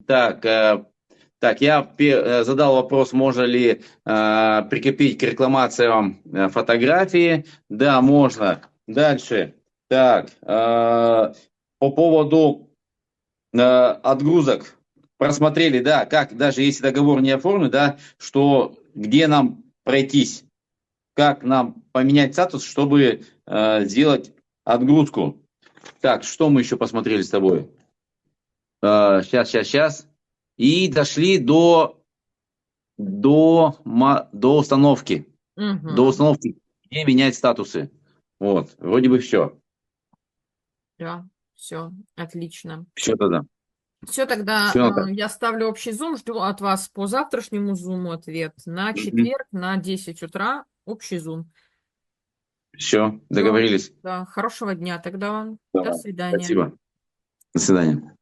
Так, так, я задал вопрос, можно ли прикрепить к рекламациям фотографии. Да, можно. Дальше. Так, по поводу отгрузок просмотрели, да, как даже если договор не оформлен, да, что где нам пройтись, как нам поменять статус, чтобы сделать отгрузку. Так, что мы еще посмотрели с тобой? Сейчас. И дошли до установки. До Угу. установки, где менять статусы. Вот, вроде бы все. Да, все, отлично. Все тогда. Все, тогда Все так. я ставлю общий зум, жду от вас по завтрашнему зуму ответ. На четверг на 10 утра общий зум. Все, Все, договорились. да, хорошего дня тогда вам. До Давай. свидания. Спасибо. До свидания.